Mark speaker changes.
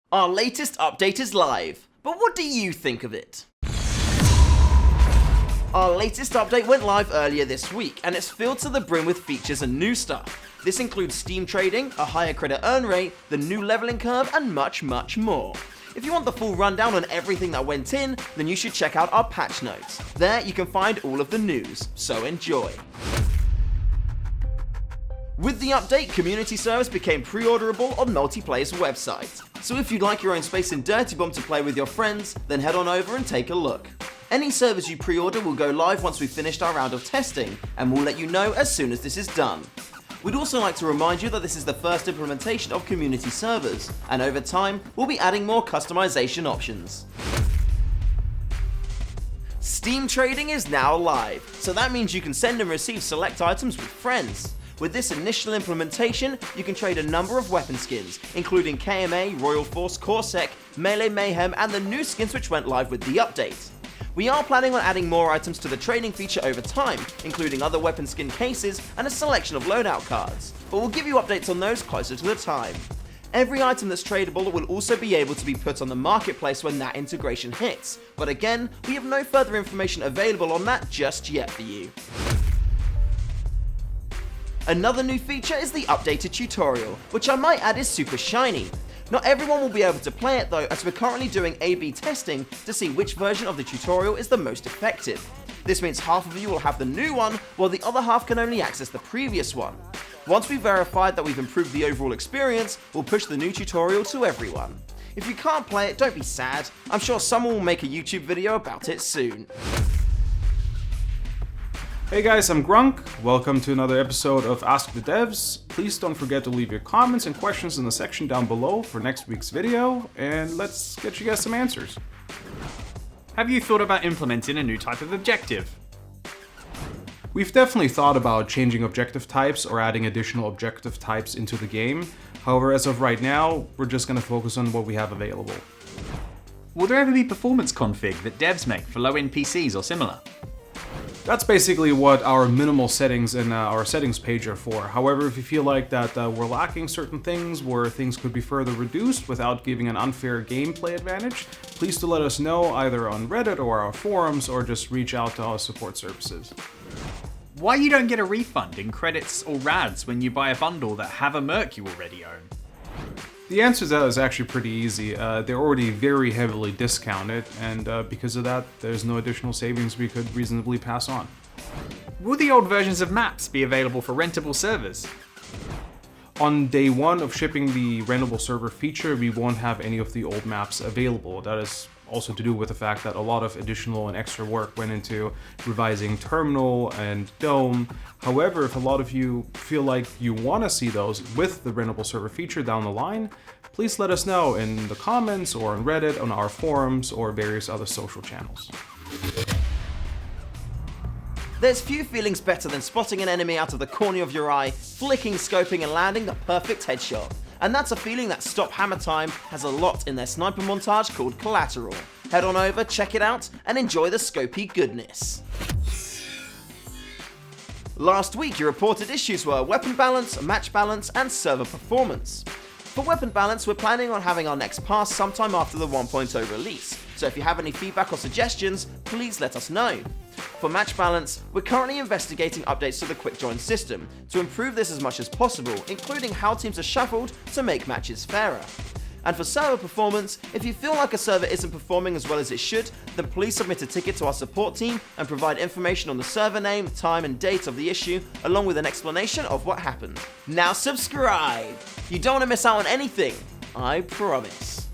Speaker 1: Our latest update is live, but what do you think of it? Our latest update went live earlier this week, and it's filled to the brim with features and new stuff. This includes Steam trading, a higher credit earn rate, the new leveling curve, and much more. If you want the full rundown on everything that went in, then you should check out our patch notes. There you can find all of the news, so enjoy. With the update, community service became pre-orderable on multiplayer's website. So if you'd like your own space in Dirty Bomb to play with your friends, then head on over and take a look. Any servers you pre-order will go live once we've finished our round of testing, and we'll let you know as soon as this is done. We'd also like to remind you that this is the first implementation of community servers, and over time, we'll be adding more customization options. Steam trading is now live, so that means you can send and receive select items with friends. With this initial implementation, you can trade a number of weapon skins, including KMA, Royal Force, Corpsec, Melee Mayhem, and the new skins which went live with the update. We are planning on adding more items to the trading feature over time, including other weapon skin cases and a selection of loadout cards, but we'll give you updates on those closer to the time. Every item that's tradable will also be able to be put on the marketplace when that integration hits, but again, we have no further information available on that just yet for you. Another new feature is the updated tutorial, which I might add is super shiny. Not everyone will be able to play it though, as we're currently doing A/B testing to see which version of the tutorial is the most effective. This means half of you will have the new one, while the other half can only access the previous one. Once we've verified that we've improved the overall experience, we'll push the new tutorial to everyone. If you can't play it, don't be sad. I'm sure someone will make a YouTube video about it soon.
Speaker 2: Hey guys, I'm Grunk. Welcome to another episode of Ask the Devs. Please don't forget to leave your comments and questions in the section down below for next week's video, and let's get you guys some answers.
Speaker 3: Have you thought about implementing a new type of objective?
Speaker 2: We've definitely thought about changing objective types or adding additional objective types into the game. However, as of right now, we're just going to focus on what we have available.
Speaker 3: Will there ever be performance config that devs make for low-end PCs or similar?
Speaker 2: That's basically what our minimal settings and our settings page are for. However, if you feel like that we're lacking certain things where things could be further reduced without giving an unfair gameplay advantage, please do let us know either on Reddit or our forums, or just reach out to our support services.
Speaker 3: Why you don't get a refund in credits or rads when you buy a bundle that have a merc you already own?
Speaker 2: The answer to that is actually pretty easy. They're already very heavily discounted, and because of that, there's no additional savings we could reasonably pass on.
Speaker 3: Will the old versions of maps be available for rentable servers?
Speaker 2: On day one of shipping the rentable server feature, we won't have any of the old maps available. That is also to do with the fact that a lot of additional and extra work went into revising Terminal and Dome. However, if a lot of you feel like you want to see those with the rentable server feature down the line, please let us know in the comments or on Reddit, on our forums, or various other social channels.
Speaker 1: There's few feelings better than spotting an enemy out of the corner of your eye, flicking, scoping, and landing the perfect headshot. And that's a feeling that Stop Hammer Time has a lot in their sniper montage called Collateral. Head on over, check it out, and enjoy the scopy goodness. Last week, your reported issues were weapon balance, match balance, and server performance. For weapon balance, we're planning on having our next pass sometime after the 1.0 release, so if you have any feedback or suggestions, please let us know. For match balance, we're currently investigating updates to the quick join system to improve this as much as possible, including how teams are shuffled to make matches fairer. And for server performance, if you feel like a server isn't performing as well as it should, then please submit a ticket to our support team and provide information on the server name, time and date of the issue, along with an explanation of what happened. Now subscribe! You don't want to miss out on anything, I promise.